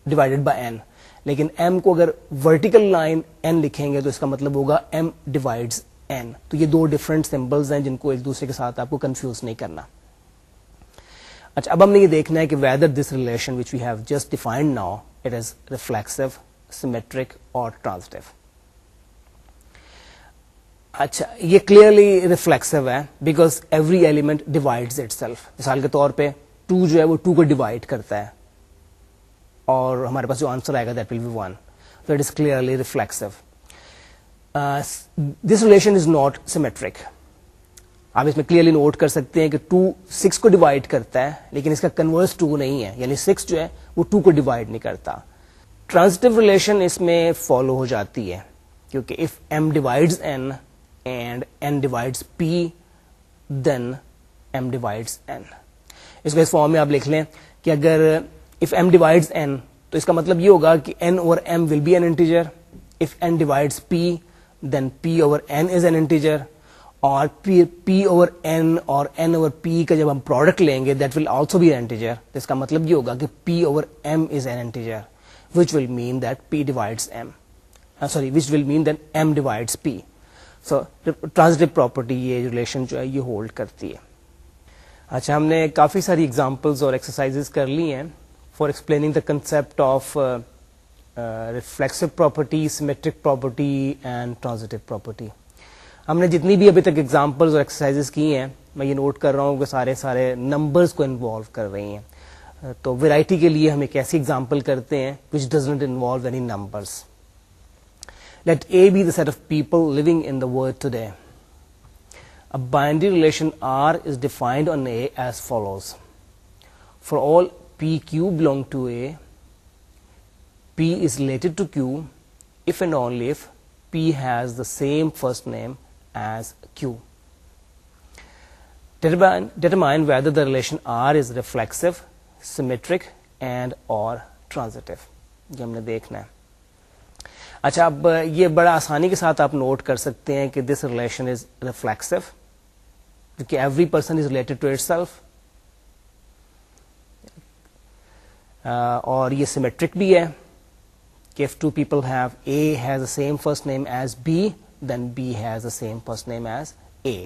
divided by n. لیکن m کو اگر ورٹیکل لائن n لکھیں گے تو اس کا مطلب ہوگا m ڈیوائڈز n. تو یہ دو ڈفرنٹ سمبلز ہیں جن کو ایک دوسرے کے ساتھ آپ کو کنفیوز نہیں کرنا. اچھا, اب ہم نے یہ دیکھنا ہے کہ whether this relation which we have just defined now it is reflexive, symmetric اور ٹرانزٹیو. اچھا, یہ کلیئرلی ریفلیکسو ہے because every element divides itself. مثال کے طور پہ 2 جو ہے وہ 2 کو ڈیوائڈ کرتا ہے اور ہمارے پاس جو آنسر آئے گا that will be 1. So it is clearly reflexive. This relation is not symmetric. آپ اس میں کلیئرلی نوٹ کر سکتے ہیں کہ 2 6 کو ڈیوائڈ کرتا ہے لیکن اس کا کنورس 2 نہیں ہے, یعنی 6 جو ہے وہ 2 کو ڈیوائڈ نہیں کرتا. ٹرانزٹیو ریلیشن اس میں فالو ہو جاتی ہے کیونکہ if m divides n and n divides p then m divides n. اس کو اس فارم میں آپ لکھ لیں کہ اگر if m divides n تو اس کا مطلب یہ ہوگا کہ n over m will be an integer. if n divides p then p over n is an integer. اور p over n اور n over p کا جب ہم پروڈکٹ لیں گے that will also be an integer. تو اس کا مطلب یہ ہوگا کہ p over m is an integer which will mean that p divides m. which will mean that m divides p. So transitive property یہ ریلیشن جو ہے یہ ہولڈ کرتی ہے. اچھا, ہم نے کافی ساری ایگزامپلز اور ایکسرسائزز کر لی ہیں for explaining the concept of reflexive property, symmetric property and transitive property. ہم نے جتنی بھی ابھی تک ایگزامپلز اور ایکسرسائزز کی ہیں میں یہ نوٹ کر رہا ہوں کہ سارے نمبرز کو انوالو کر رہی ہیں. تو ویرائٹی کے لیے ہم ایک ایسی ایگزامپل کرتے ہیں which does not involve any numbers. Let A be the set of people living in the world today. A binary relation R is defined on A as follows. For all PQ belong to A, P is related to Q if and only if P has the same first name as Q. Determine whether the relation R is reflexive, symmetric and or transitive. یہ ہم نے دیکھنا ہے. اچھا, اب یہ بڑا آسانی کے ساتھ آپ نوٹ کر سکتے ہیں کہ this relation is reflexive کیونکہ every person is related to itself. اور یہ سیمیٹرک بھی ہے کہ if two people have A has the same first name as B then B has the same first name as A.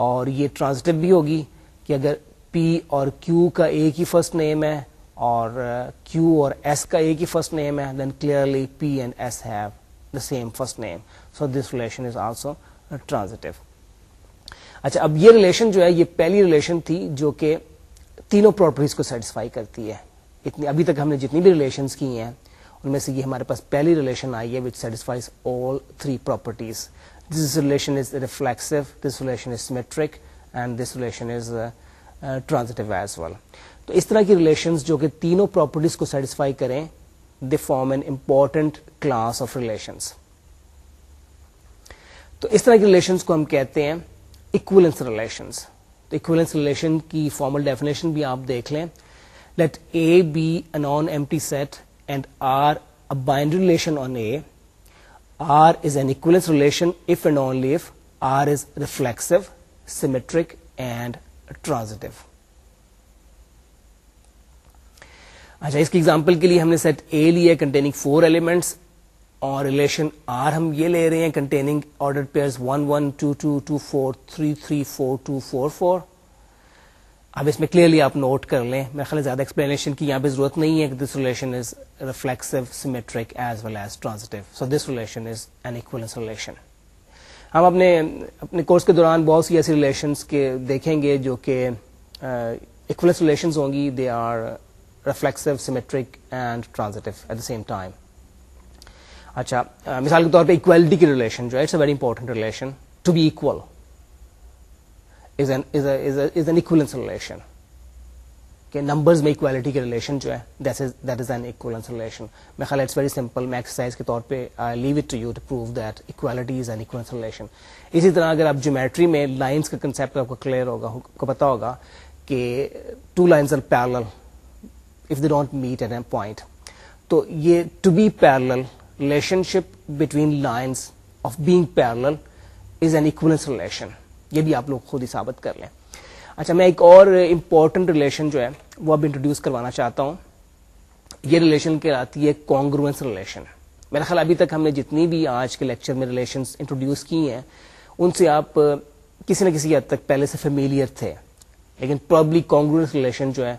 اور یہ transitive بھی ہوگی کہ اگر P اور Q کا ایک ہی فرسٹ نیم ہے اور Q اور S کا ایک ہی فرسٹ نیم ہے then clearly P and S have the same first name. So this relation is also transitive. اچھا, اب یہ ریلیشن جو ہے یہ پہلی ریلیشن تھی جو کہ تینوں پراپرٹیز کو سیٹسفائی کرتی ہے. ابھی تک ہم نے جتنی بھی ریلیشنز کی ہیں ان میں سے یہ ہمارے پاس پہلی ریلیشن آئی ہے which satisfies all 3 properties. This relation is reflexive, this relation is symmetric and this relation is transitive as well. تو اس طرح کی ریلیشنز جو کہ تینوں پراپرٹیز کو سیٹسفائی کریں they form an important class of relations. تو اس طرح کی ریلیشنز کو ہم کہتے ہیں equivalence relations. تو equivalence relation کی فارمل ڈیفینیشن بھی آپ دیکھ لیں. Let A be a non-empty set and R a binary relation on A. R is an equivalence relation if and only if R is reflexive, symmetric and transitive. اچھا, اس کی example کے لیے ہم نے سیٹ A لیا containing 4 elements اور relation R ہم یہ لے رہے ہیں کنٹیننگ آرڈر پیئرز 1 1 2 2 2 4 3 3 4 2 4 4. اب اس میں کلیئرلی آپ نوٹ کر لیں, میرے خیال زیادہ ایکسپلینیشن کی یہاں پہ ضرورت نہیں ہے کہ this relation is reflexive, symmetric as well as transitive. So this relation is an equivalence relation. ہم اپنے کورس کے دوران بہت سی ایسی ریلیشنس کے دیکھیں گے جو کہ ایکویلنس ریلیشنز ہوں گی. They are reflexive, symmetric and transitive at the same time. اچھا, مثال کے طور پہ اکویلٹی کی ریلیشن جو ہے it's a very important relation. To be equal is an equivalence relation. کہ نمبرز میں اکوالٹی کے ریلیشن جو ہے that is an equivalence relation. میں خیال اٹس ویری سمپل, میں ایکسرسائز کے طور پہ I leave it to you to prove that equality is an equivalence relation. اسی طرح اگر آپ جیومیٹری میں لائنس کا کنسیپٹ آپ کو کلیئر ہوگا, آپ کو پتا ہوگا کہ two lines are parallel if they don't meet at a point, تو یہ to be parallel relationship between lines of being parallel is an equivalence relation. یہ بھی آپ لوگ خود ہی ثابت کر لیں. اچھا, میں ایک اور امپورٹنٹ ریلیشن جو ہے وہ اب انٹروڈیوس کروانا چاہتا ہوں. یہ ریلیشن کہلاتی ہے کانگروئنس ریلیشن. میرا خیال ابھی تک ہم نے جتنی بھی آج کے لیکچر میں ریلیشنز انٹروڈیوس کی ہیں ان سے آپ کسی نہ کسی حد تک پہلے سے فیملیئر تھے, لیکن پرابلی کانگروئنس ریلیشن جو ہے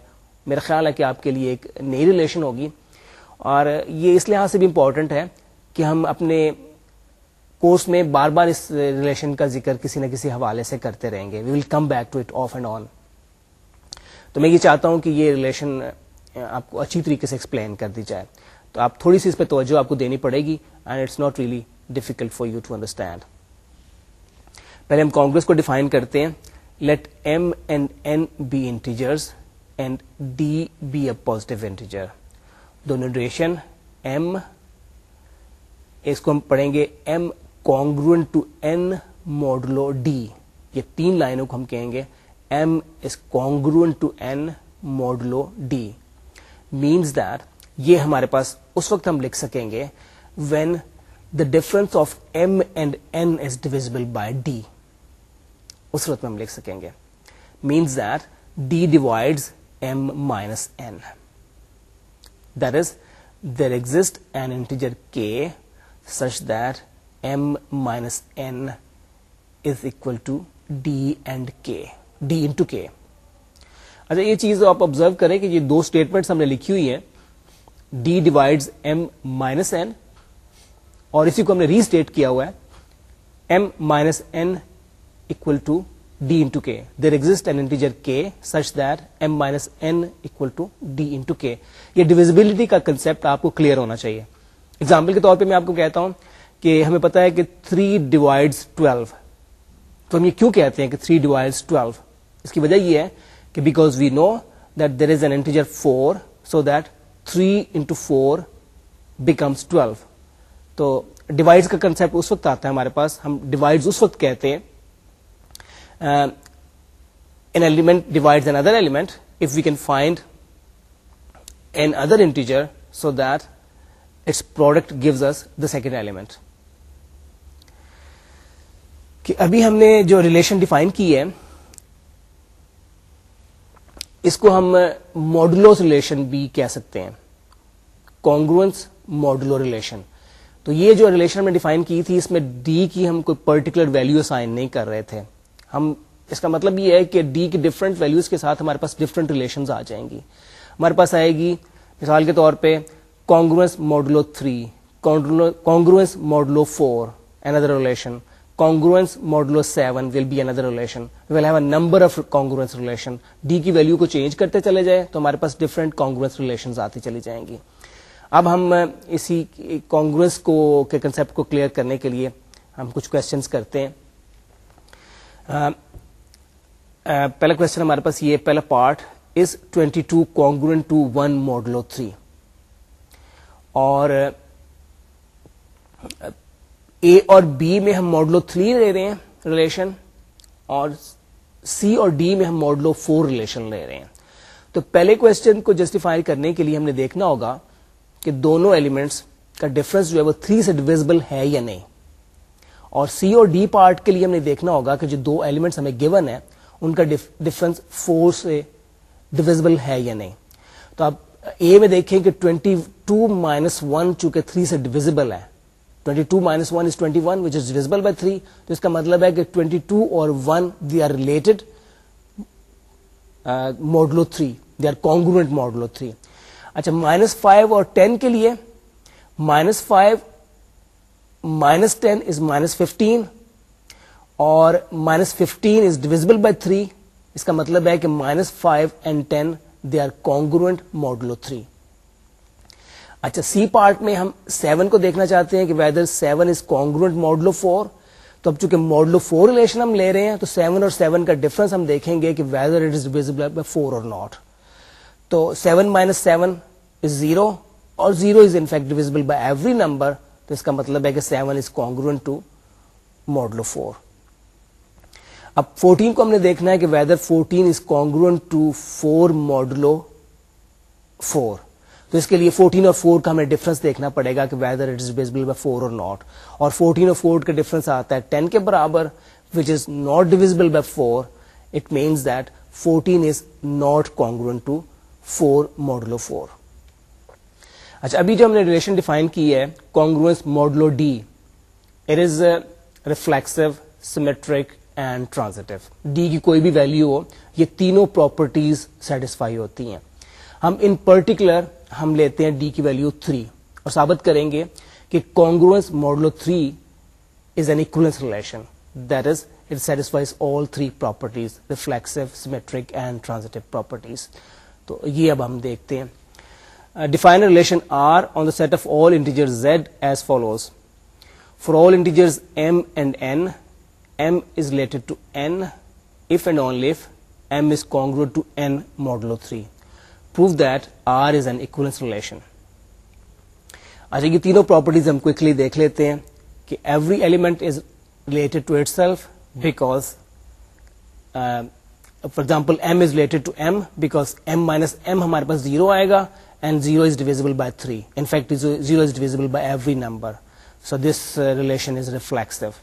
میرا خیال ہے کہ آپ کے لیے ایک نئی ریلیشن ہوگی, اور یہ اس لحاظ سے بھی امپورٹنٹ ہے کہ ہم اپنے کورس میں بار بار اس ریلیشن کا ذکر کسی نہ کسی حوالے سے کرتے رہیں گے. We will come back to it off and on. تو میں یہ چاہتا ہوں کہ یہ ریلیشن آپ کو اچھی طریقے سے ایکسپلین کر دی جائے, تو آپ تھوڑی سی اس پہ توجہ آپ کو دینی پڑے گی, and it's not really difficult for you to understand. پہلے ہم کانگروس کو ڈیفائن کرتے ہیں. Let m and n be integers and d be a positive integer. Denotation m, اس کو ہم پڑھیں گے m congruent to n modulo d. یہ تین لائنوں کو ہم کہیں گے m is congruent to n modulo d. means that یہ ہمارے پاس اس وقت ہم لکھ سکیں گے when the difference of m and n is divisible by d. اس وقت ہم لکھ سکیں گے means that d divides m minus n. that is there exists an integer k such that m minus n is equal to d and k, d into k. اچھا, یہ چیز آپ observe کریں کہ یہ دو اسٹیٹمنٹس ہم نے لکھی ہوئی ہیں, d divides m minus n, اور اسی کو ہم نے ری اسٹیٹ کیا ہوا ہے m minus n equal to d into k. there exists an integer k such that m minus n equal to d into k. یہ ڈویزبلٹی کا کنسپٹ آپ کو کلیئر ہونا چاہیے. ایگزامپل کے طور پہ میں آپ کو کہتا ہوں کہ ہمیں پتا ہے کہ 3 divides 12, تو ہم یہ کیوں کہتے ہیں کہ 3 divides 12؟ اس کی وجہ یہ ہے کہ because we know that there is an integer 4 so that 3 into 4 becomes 12. تو ڈیوائڈز کا کنسپٹ اس وقت آتا ہے ہمارے پاس, ہم ڈیوائڈز اس وقت کہتے ہیں an element divides another element if we can find an other integer so that its product gives us the second element. کہ ابھی ہم نے جو ریلیشن ڈیفائن کی ہے اس کو ہم ماڈولوس ریلیشن بھی کہہ سکتے ہیں, کانگروئنس ماڈولو ریلیشن. تو یہ جو ریلیشن میں ڈیفائن کی تھی اس میں ڈی کی ہم کوئی پرٹیکولر ویلیو اسائن نہیں کر رہے تھے. ہم اس کا مطلب یہ ہے کہ ڈی کی ڈفرنٹ ویلیوز کے ساتھ ہمارے پاس ڈفرنٹ ریلیشنز آ جائیں گی. ہمارے پاس آئے گی مثال کے طور پہ congruence modulo 3, congruence modulo 4, another relation. Congruence modulo 7 will be another relation. We will have a number of congruence relation. D کی ویلیو کو چینج کرتے چلے جائیں تو ہمارے پاس ڈفرینٹ congruence relations آتی چلی جائیں گی. اب ہم اسی congruence کے کنسپٹ کو کلیئر کرنے کے لیے ہم کچھ کوشچنس کرتے ہیں. پہلا کوشچن ہمارے پاس یہ پہلا part is 22 congruent to 1 modulo 3. اور اے اور بی میں ہم ماڈولو 3 لے رہے ہیں ریلیشن, اور سی اور ڈی میں ہم ماڈولو 4 ریلیشن لے رہے ہیں. تو پہلے کوشچن کو جسٹیفائی کرنے کے لیے ہم نے دیکھنا ہوگا کہ دونوں ایلیمنٹس کا ڈفرنس جو ہے وہ 3 سے ڈویزبل ہے یا نہیں, اور سی اور ڈی پارٹ کے لیے ہم نے دیکھنا ہوگا کہ جو دو ایلیمنٹس ہمیں گیون ہے ان کا ڈفرنس 4 سے ڈویزبل ہے یا نہیں. تو اب اے میں دیکھیں کہ 22 minus 1 چونکہ 3 سے ڈویزبل ہے, 22 minus 1 is 21 which is divisible by 3. تو اس کا مطلب ہے کہ 22 اور 1 they are related modulo 3, they are congruent modulo 3. اچھا, -5 اور 10 کے لیے -5 minus 10 is -15 اور -15 is divisible by 3. اس کا مطلب ہے کہ -5 and 10 they are congruent modulo 3. اچھا, سی پارٹ میں ہم 7 کو دیکھنا چاہتے ہیں کہ whether 7 is congruent modulo 4. تو اب چونکہ modulo 4 ریلیشن ہم لے رہے ہیں تو 7 اور 7 کا ڈفرنس ہم دیکھیں گے کہ whether it is divisible by 4 or not. تو 7 minus 7 is 0 اور 0 is in fact divisible by every number, تو اس کا مطلب ہے کہ 7 is congruent to modulo 4. اب 14 کو ہم نے دیکھنا ہے کہ whether 14 is congruent to 4 modulo 4. تو اس کے لیے 14 اور 4 کا ہمیں ڈفرنس دیکھنا پڑے گا کہ whether it is divisible by 4 or not. اور 14 اور 4 کا ڈفرنس آتا ہے 10 کے برابر, which is not divisible by 4. It means that 14 is not congruent to 4 modulo 4. اچھا, ابھی جو ہم نے ریلیشن ڈیفائن کی ہے congruence modulo D, it is reflexive, symmetric and transitive. D کی کوئی بھی ویلیو ہو, یہ تینوں پراپرٹیز سیٹسفائی ہوتی ہیں. ہم ان پرٹیکولر ہم لیتے ہیں D کی ویلیو 3 اور ثابت کریں گے کہ congruence modulo 3 is an equivalence relation. That is, it satisfies all three properties, reflexive, symmetric and transitive properties. تو یہ اب ہم دیکھتے ہیں. Define a relation R on the set of all integers Z as follows. For all integers M and N, M is related to N if and only if M is congruent to N modulo 3. Prove that R is an equivalence relation. اچھا, یہ تینوں properties ہم quickly دیکھ لیتے ہیں کہ every element is related to itself because for example M is related to M because M minus M ہمارے پاس 0 آئے گا and 0 is divisible by 3. In fact, 0 is divisible by every number. So this relation is reflexive.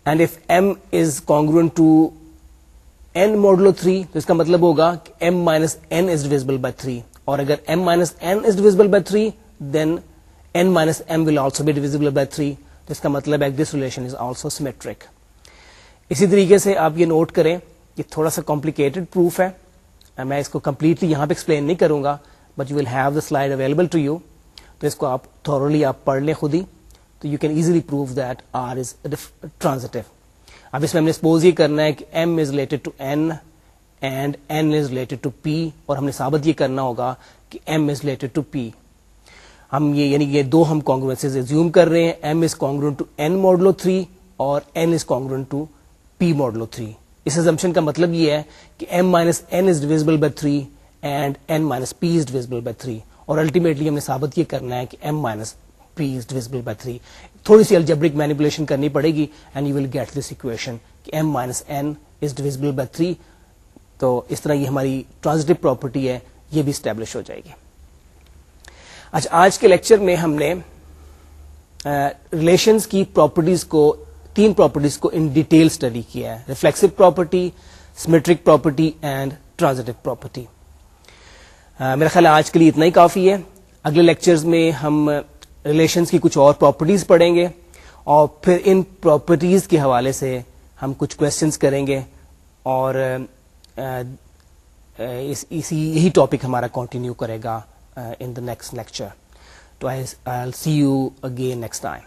And if M is congruent to N modulo 3, تو اس کا مطلب ہوگا کہ M minus N is divisible by 3. اور اگر M minus N is divisible by 3, then N minus M will also be divisible by 3. تو اس کا مطلب ہے کہ this relation is also symmetric. اسی طریقے سے آپ یہ نوٹ کریں, یہ تھوڑا سا complicated proof ہے, میں اس کو کمپلیٹلی یہاں پہ ایکسپلین نہیں کروں گا, but you will have the slide available to you. تو اس کو آپ تھورلی آپ پڑھ لیں خود ہی, تو you can easily prove that R is transitive. اب اس میں ہم نے سپوز یہ کرنا ہے کہ m is related to n and n is related to p, اور ہم نے ثابت یہ کرنا ہوگا کہ m is related to p. ہم یہ یعنی یہ دو ہم کانگروئنسز ایزیوم کر رہے ہیں, M is congruent to N modulo 3 اور N is congruent to P modulo 3. اس assumption کا مطلب یہ ہے کہ m minus n is divisible by 3 and n minus p is divisible by 3, اور ultimately ہم نے ثابت یہ کرنا ہے کہ m minus p is divisible by 3. تھوڑی سی algebraic manipulation کرنی پڑے گی and you will get this equation کہ m minus n is divisible by 3. تو اس طرح یہ ہماری transitive property ہے, یہ بھی establish ہو جائے گی. اچھا, آج کے لیکچر میں ہم نے ریلیشنز کی پراپرٹیز کو, تین پراپرٹیز کو ان ڈیٹیل اسٹڈی کیا ہے, reflexive property, symmetric property and transitive property. میرا خیال ہے آج کے لیے اتنا ہی کافی ہے. اگلے لیکچرز میں ہم ریلیشنز کی کچھ اور پراپرٹیز پڑھیں گے اور پھر ان پراپرٹیز کے حوالے سے ہم کچھ کویسچنز کریں گے, اور یہی ٹاپک ہمارا کنٹینیو کرے گا in the next lecture. So I'll see you again next time.